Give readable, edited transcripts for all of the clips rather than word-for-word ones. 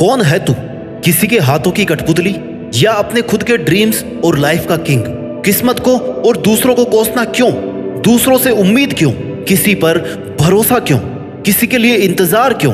कौन है तू? किसी के हाथों की कठपुतली या अपने खुद के ड्रीम्स और लाइफ का किंग? किस्मत को और दूसरों को कोसना क्यों? दूसरों से उम्मीद क्यों? किसी पर भरोसा क्यों? किसी के लिए इंतजार क्यों?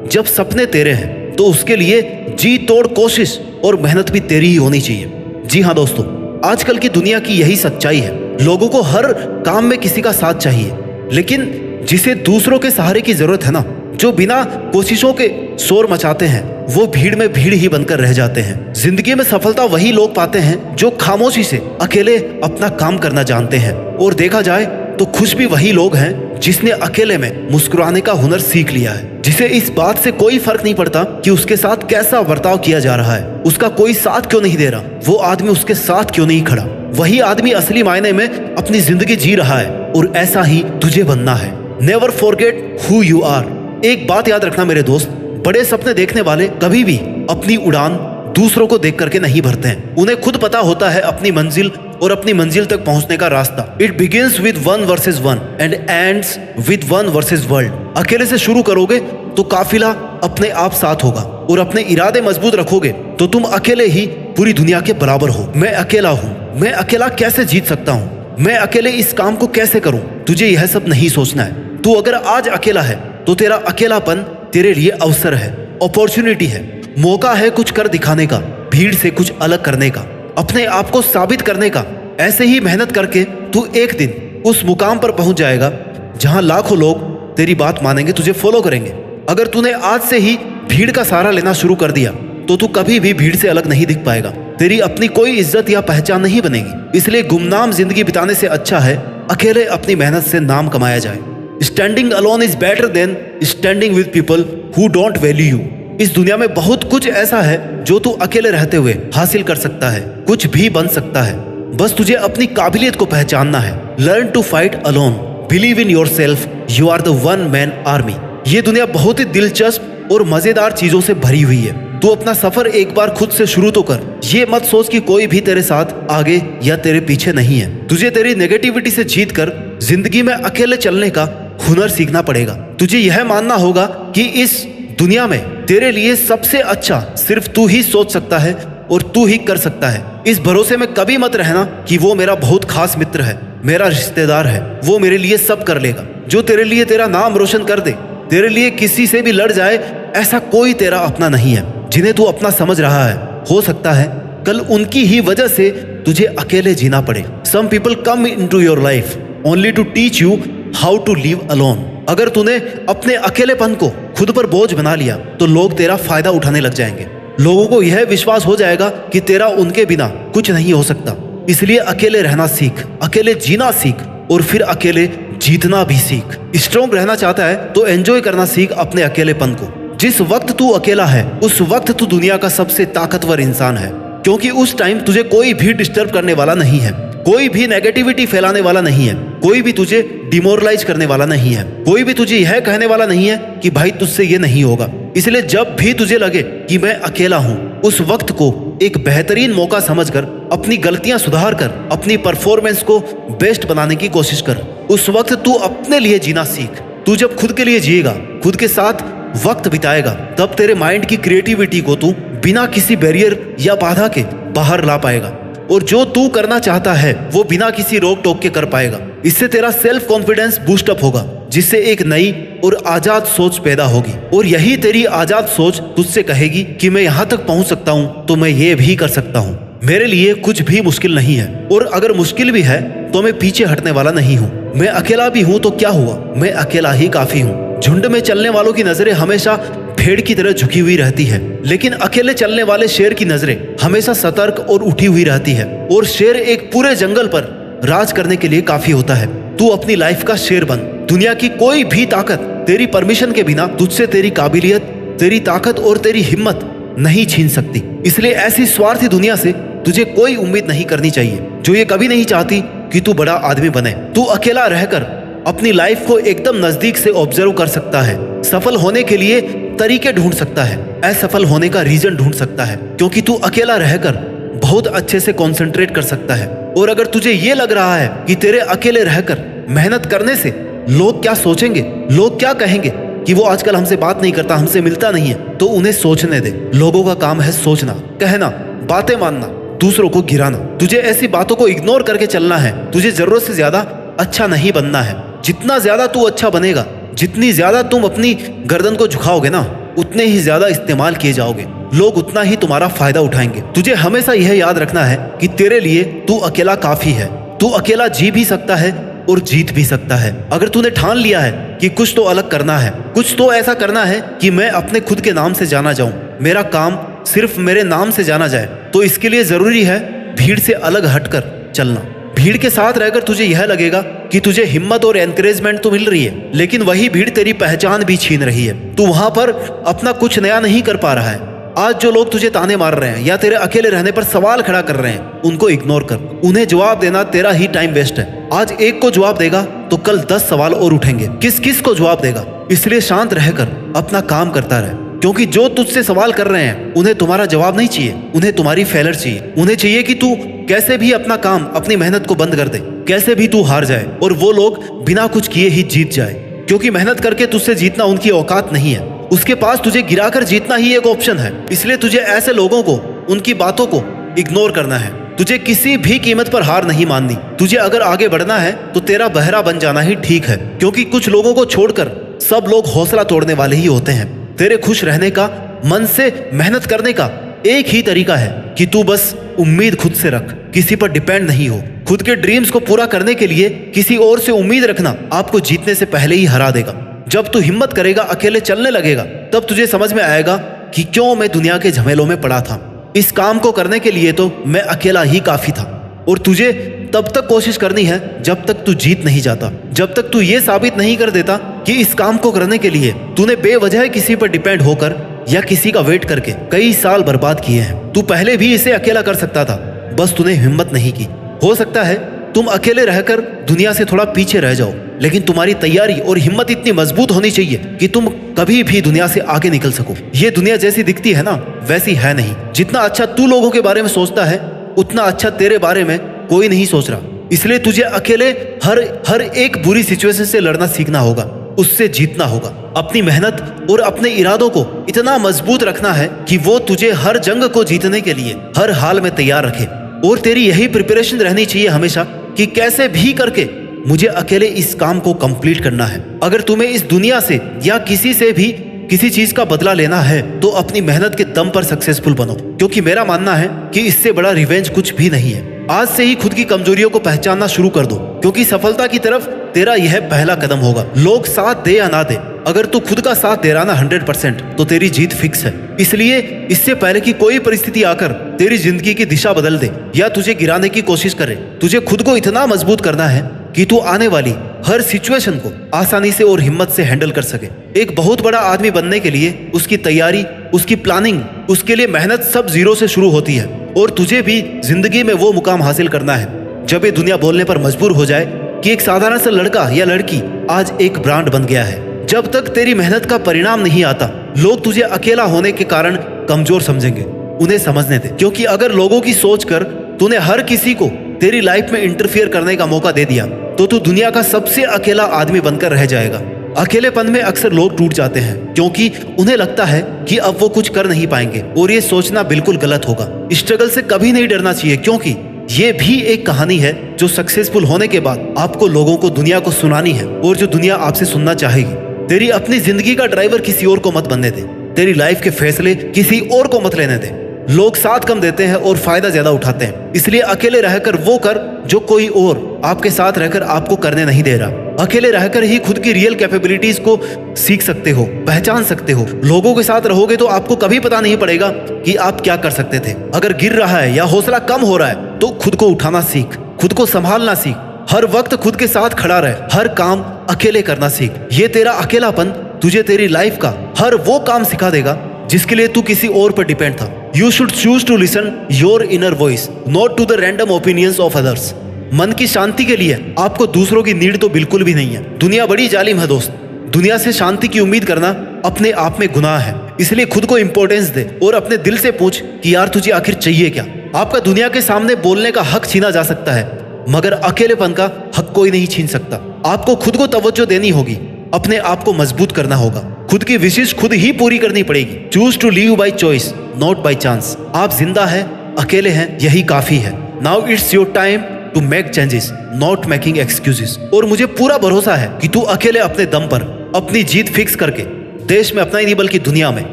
जब सपने तेरे हैं तो उसके लिए जी तोड़ कोशिश और मेहनत भी तेरी ही होनी चाहिए। जी हाँ दोस्तों, आजकल की दुनिया की यही सच्चाई है। लोगों को हर काम में किसी का साथ चाहिए, लेकिन जिसे दूसरों के सहारे की जरूरत है ना, जो बिना कोशिशों के शोर मचाते हैं, वो भीड़ में भीड़ ही बनकर रह जाते हैं। जिंदगी में सफलता वही लोग पाते हैं जो खामोशी से अकेले अपना काम करना जानते हैं। और देखा जाए तो खुश भी वही लोग हैं जिसने अकेले में मुस्कुराने का हुनर सीख लिया है, जिसे इस बात से कोई फर्क नहीं पड़ता कि उसके साथ कैसा बर्ताव किया जा रहा है, उसका कोई साथ क्यों नहीं दे रहा, वो आदमी उसके साथ क्यों नहीं खड़ा। वही आदमी असली मायने में अपनी जिंदगी जी रहा है और ऐसा ही तुझे बनना है। Never forget who you are. एक बात याद रखना मेरे दोस्त, बड़े सपने देखने वाले कभी भी अपनी उड़ान दूसरों को देख करके नहीं भरते हैं। उन्हें खुद पता होता है अपनी मंजिल और अपनी मंजिल तक पहुंचने का रास्ता। It begins with 1 versus 1 and ends with 1 versus world. अकेले से शुरू करोगे तो काफिला अपने आप साथ होगा, और अपने इरादे मजबूत रखोगे तो तुम अकेले ही पूरी दुनिया के बराबर हो। मैं अकेला हूँ, मैं अकेला कैसे जीत सकता हूँ, मैं अकेले इस काम को कैसे करूँ, तुझे यह सब नहीं सोचना है। तू अगर आज अकेला है तो तेरा अकेलापन तेरे लिए अवसर है, अपॉर्चुनिटी है, मौका है कुछ कर दिखाने का, भीड़ से कुछ अलग करने का, अपने आप को साबित करने का। ऐसे ही मेहनत करके तू एक दिन उस मुकाम पर पहुंच जाएगा जहां लाखों लोग तेरी बात मानेंगे, तुझे फॉलो करेंगे। अगर तूने आज से ही भीड़ का सहारा लेना शुरू कर दिया तो तू कभी भी भीड़ से अलग नहीं दिख पाएगा। तेरी अपनी कोई इज्जत या पहचान नहीं बनेगी। इसलिए गुमनाम जिंदगी बिताने से अच्छा है अकेले अपनी मेहनत से नाम कमाया जाए। Standing alone is better than standing with people who don't value you. इस दुनिया में बहुत कुछ ऐसा है जो तू अकेले रहते हुए हासिल कर सकता है, कुछ भी बन सकता है। बस तुझे अपनी काबिलियत को पहचानना है। Learn to fight alone, believe in yourself, you are the one man army. ये दुनिया बहुत ही दिलचस्प और मजेदार चीजों से भरी हुई है। तू अपना सफर एक बार खुद से शुरू तो कर। ये मत सोच कि कोई भी तेरे साथ आगे या तेरे पीछे नहीं है। तुझे तेरी नेगेटिविटी से जीत कर जिंदगी में अकेले चलने का हुनर सीखना पड़ेगा। तुझे यह मानना होगा कि इस दुनिया में तेरे लिए सबसे अच्छा सिर्फ तू ही सोच सकता है और तू ही कर सकता है। इस भरोसे में कभी मत रहना कि वो मेरा बहुत खास मित्र है, मेरा रिश्तेदार है, वो मेरे लिए सब कर लेगा। जो तेरे लिए तेरा नाम रोशन कर दे, तेरे लिए किसी से भी लड़ जाए, ऐसा कोई तेरा अपना नहीं है जिन्हें तू अपना समझ रहा है। हो सकता है कल उनकी ही वजह से तुझे अकेले जीना पड़े। Some people come into your life only to teach you how to live alone. अगर तूने अपने अकेलेपन को खुद पर बोझ बना लिया तो लोग तेरा फायदा उठाने लग जाएंगे। लोगों को यह विश्वास हो जाएगा कि तेरा उनके बिना कुछ नहीं हो सकता। इसलिए अकेले रहना सीख, अकेले जीना सीख और फिर अकेले जीतना भी सीख। स्ट्रॉन्ग रहना चाहता है तो एंजॉय करना सीख अपने अकेलेपन को। जिस वक्त तू अकेला है उस वक्त तू दुनिया का सबसे ताकतवर इंसान है, क्योंकि उस टाइम तुझे कोई भी डिस्टर्ब करने वाला नहीं है, कोई भी नेगेटिविटी फैलाने वाला नहीं है, कोई भी तुझे डिमोरलाइज करने वाला नहीं है, कोई भी तुझे यह कहने वाला नहीं है कि भाई तुझसे ये नहीं होगा। इसलिए जब भी तुझे लगे कि मैं अकेला हूँ, उस वक्त को एक बेहतरीन मौका समझकर अपनी गलतियां सुधार कर अपनी परफॉर्मेंस को बेस्ट बनाने की कोशिश कर। उस वक्त तू अपने लिए जीना सीख। तू जब खुद के लिए जिएगा, खुद के साथ वक्त बिताएगा, तब तेरे माइंड की क्रिएटिविटी को तू बिना किसी बैरियर या बाधा के बाहर ला पाएगा, और जो तू करना चाहता है वो बिना किसी रोक टोक के कर पाएगा। इससे तेरा सेल्फ कॉन्फिडेंस बूस्ट अप होगा, जिससे एक नई और आजाद सोच पैदा होगी। और यही तेरी आजाद सोच तुझसे कहेगी कि मैं यहाँ तक पहुँच सकता हूँ तो मैं ये भी कर सकता हूँ। मेरे लिए कुछ भी मुश्किल नहीं है, और अगर मुश्किल भी है तो मैं पीछे हटने वाला नहीं हूँ। मैं अकेला भी हूँ तो क्या हुआ, मैं अकेला ही काफी हूँ। झुंड में चलने वालों की नजरें हमेशा भेड़ की तरह झुकी हुई रहती है, लेकिन अकेले चलने वाले शेर की नजरें हमेशा सतर्क और उठी हुई रहती है। और शेर एक पूरे जंगल पर राज करने के लिए काफी होता है। तू अपनी लाइफ का शेर बन। दुनिया की कोई भी ताकत तेरी परमिशन के बिना तुझसे तेरी काबिलियत, तेरी ताकत और तेरी हिम्मत नहीं छीन सकती। इसलिए ऐसी स्वार्थी दुनिया से तुझे कोई उम्मीद नहीं करनी चाहिए जो ये कभी नहीं चाहती कि तू बड़ा आदमी बने। तू अकेला रहकर अपनी लाइफ को एकदम नजदीक से ऑब्जर्व कर सकता है, सफल होने के लिए तरीके ढूंढ सकता है, असफल होने का रीजन ढूंढ सकता है, क्योंकि तू अकेला रहकर बहुत अच्छे से कंसंट्रेट कर सकता है। और अगर तुझे ये लग रहा है कि तेरे अकेले रहकर मेहनत करने से लोग क्या सोचेंगे, लोग क्या कहेंगे, कि वो आजकल हमसे बात नहीं करता, हमसे मिलता नहीं है, तो उन्हें सोचने दे। लोगों का काम है सोचना, कहना, बातें मानना, दूसरों को गिराना। तुझे ऐसी बातों को इग्नोर करके चलना है। तुझे जरूरत से ज्यादा अच्छा नहीं बनना है। जितना ज्यादा तू अच्छा बनेगा, जितनी ज्यादा तुम अपनी गर्दन को झुकाओगे ना, उतने ही ज्यादा इस्तेमाल किए जाओगे। लोग उतना ही तुम्हारा फायदा उठाएंगे। तुझे हमेशा यह याद रखना है कि तेरे लिए तू अकेला काफी है। तू अकेला जी भी सकता है और जीत भी सकता है। अगर तूने ठान लिया है कि कुछ तो अलग करना है, कुछ तो ऐसा करना है कि मैं अपने खुद के नाम से जाना जाऊं, मेरा काम सिर्फ मेरे नाम से जाना जाए, तो इसके लिए जरूरी है भीड़ से अलग हटकर चलना। भीड़ के साथ रहकर तुझे यह लगेगा कि तुझे हिम्मत और एनकरेजमेंट तो मिल रही है, लेकिन वही भीड़ तेरी पहचान भी छीन रही है। तू वहां पर अपना कुछ नया नहीं कर पा रहा है। आज जो लोग तुझे ताने मार रहे हैं या तेरे अकेले रहने पर सवाल खड़ा कर रहे हैं, उनको इग्नोर कर। उन्हें जवाब देना तेरा ही टाइम वेस्ट है। आज एक को जवाब देगा तो कल 10 सवाल और उठेंगे। किस किस को जवाब देगा? इसलिए शांत रहकर अपना काम करता रहे, क्योंकि जो तुझसे सवाल कर रहे हैं उन्हें तुम्हारा जवाब नहीं चाहिए, उन्हें तुम्हारी फेलर चाहिए। उन्हें चाहिए कि तू कैसे भी अपना काम, अपनी मेहनत को बंद कर दे, कैसे भी तू हार जाए और वो लोग बिना कुछ किए ही जीत जाए। क्योंकि मेहनत करके तुझसे जीतना उनकी औकात नहीं है। उसके पास तुझे गिराकर जीतना ही एक ऑप्शन है। इसलिए तुझे ऐसे लोगों को, उनकी बातों को इग्नोर करना है। तुझे किसी भी कीमत पर हार नहीं माननी। तुझे अगर आगे बढ़ना है तो तेरा बहरा बन जाना ही ठीक है, क्योंकि कुछ लोगों को छोड़कर सब लोग हौसला तोड़ने वाले ही होते हैं। तेरे खुश रहने का, मन से मेहनत करने का एक ही तरीका है कि तू बस उम्मीद खुद से रख, किसी पर डिपेंड नहीं हो। खुद के ड्रीम्स को पूरा करने के लिए किसी और से उम्मीद रखना आपको जीतने से पहले ही हरा देगा। जब तू हिम्मत करेगा, अकेले चलने लगेगा, तब तुझे समझ में आएगा कि क्यों मैं दुनिया के झमेलों में पड़ा था। इस काम को करने के लिए तो मैं अकेला ही काफी था। और तुझे तब तक कोशिश करनी है जब तक तू जीत नहीं जाता, जब तक तू ये साबित नहीं कर देता कि इस काम को करने के लिए तूने बेवजह किसी पर डिपेंड होकर या किसी का वेट करके कई साल बर्बाद किए हैं। तू पहले भी इसे अकेला कर सकता था, बस तूने हिम्मत नहीं की। हो सकता है तुम अकेले रहकर दुनिया से थोड़ा पीछे रह जाओ, लेकिन तुम्हारी तैयारी और हिम्मत इतनी मजबूत होनी चाहिए कि तुम कभी भी दुनिया से आगे निकल सको। ये दुनिया जैसी दिखती है ना, वैसी है नहीं। जितना अच्छा तू लोगों के बारे में सोचता है, उतना अच्छा तेरे बारे में कोई नहीं सोच रहा। इसलिए तुझे अकेले हर एक बुरी सिचुएशन से लड़ना सीखना होगा, उससे जीतना होगा। अपनी मेहनत और अपने इरादों को इतना मजबूत रखना है कि वो तुझे हर जंग को जीतने के लिए हर हाल में तैयार रखे। और तेरी यही प्रिपरेशन रहनी चाहिए हमेशा कि कैसे भी करके मुझे अकेले इस काम को कंप्लीट करना है। अगर तुम्हें इस दुनिया से या किसी से भी किसी चीज का बदला लेना है तो अपनी मेहनत के दम पर सक्सेसफुल बनो, क्योंकि मेरा मानना है कि इससे बड़ा रिवेंज कुछ भी नहीं है। आज से ही खुद की कमजोरियों को पहचानना शुरू कर दो, क्योंकि सफलता की तरफ तेरा यह पहला कदम होगा। लोग साथ दे या ना दे, अगर तू खुद का साथ दे रहा ना 100%, तो तेरी जीत फिक्स है। इसलिए इससे पहले कि कोई परिस्थिति आकर तेरी जिंदगी की दिशा बदल दे या तुझे गिराने की कोशिश करे, तुझे खुद को इतना मजबूत करना है कि तू आने वाली हर सिचुएशन को आसानी से और हिम्मत से हैंडल कर सके। एक बहुत बड़ा आदमी बनने के लिए उसकी तैयारी, उसकी प्लानिंग, उसके लिए मेहनत सब जीरो से शुरू होती है। और तुझे भी जिंदगी में वो मुकाम हासिल करना है जब ये दुनिया बोलने पर मजबूर हो जाए कि एक साधारण सा लड़का या लड़की आज एक ब्रांड बन गया है। जब तक तेरी मेहनत का परिणाम नहीं आता, लोग तुझे अकेला होने के कारण कमजोर समझेंगे। उन्हें समझने दे, क्योंकि अगर लोगों की सोच कर तूने हर किसी को तेरी लाइफ में इंटरफियर करने का मौका दे दिया तो तू दुनिया का सबसे अकेला आदमी बनकर रह जाएगा। अकेलेपन में अक्सर लोग टूट जाते हैं क्योंकि उन्हें लगता है कि अब वो कुछ कर नहीं पाएंगे, और ये सोचना बिल्कुल गलत होगा। स्ट्रगल से कभी नहीं डरना चाहिए, क्योंकि ये भी एक कहानी है जो सक्सेसफुल होने के बाद आपको लोगों को, दुनिया को सुनानी है, और जो दुनिया आपसे सुनना चाहेगी। तेरी अपनी जिंदगी का ड्राइवर किसी और को मत बनने दे। तेरी लाइफ के फैसले किसी और को मत लेने दे। लोग साथ कम देते हैं और फायदा ज्यादा उठाते हैं, इसलिए अकेले रहकर वो कर जो कोई और आपके साथ रहकर आपको करने नहीं दे रहा। अकेले रहकर ही खुद की रियल कैपेबिलिटीज को सीख सकते हो, पहचान सकते हो। लोगों के साथ रहोगे तो आपको कभी पता नहीं पड़ेगा कि आप क्या कर सकते थे। अगर गिर रहा है या हौसला कम हो रहा है तो खुद को उठाना सीख, खुद को संभालना सीख, हर वक्त खुद के साथ खड़ा रहे, हर काम अकेले करना सीख। ये तेरा अकेलापन तुझे तेरी लाइफ का हर वो काम सिखा देगा जिसके लिए तू किसी और पर डिपेंड था। You should choose to listen your inner voice, not to the random opinions of others. मन की शांति के लिए आपको दूसरों की नीड तो बिल्कुल भी नहीं है। दुनिया बड़ी जालिम है दोस्त। दुनिया से शांति की उम्मीद करना अपने आप में गुनाह है। इसलिए खुद को इंपॉर्टेंस दे और अपने दिल से पूछ कि यार तुझे आखिर चाहिए क्या। आपका दुनिया के सामने बोलने का हक छीना जा सकता है, मगर अकेलेपन का हक कोई नहीं छीन सकता। आपको खुद को तवज्जो देनी होगी, अपने आप को मजबूत करना होगा, खुद की विशेष खुद ही पूरी करनी पड़ेगी। Choose to live by choice not by chance. आप जिंदा हैं, अकेले हैं, यही काफी है। Now it's your time to make changes not making excuses. और मुझे पूरा भरोसा है कि तू अकेले अपने दम पर अपनी जीत फिक्स करके देश में अपना ही नहीं बल्कि दुनिया में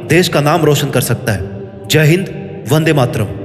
देश का नाम रोशन कर सकता है। जय हिंद, वंदे मातरम।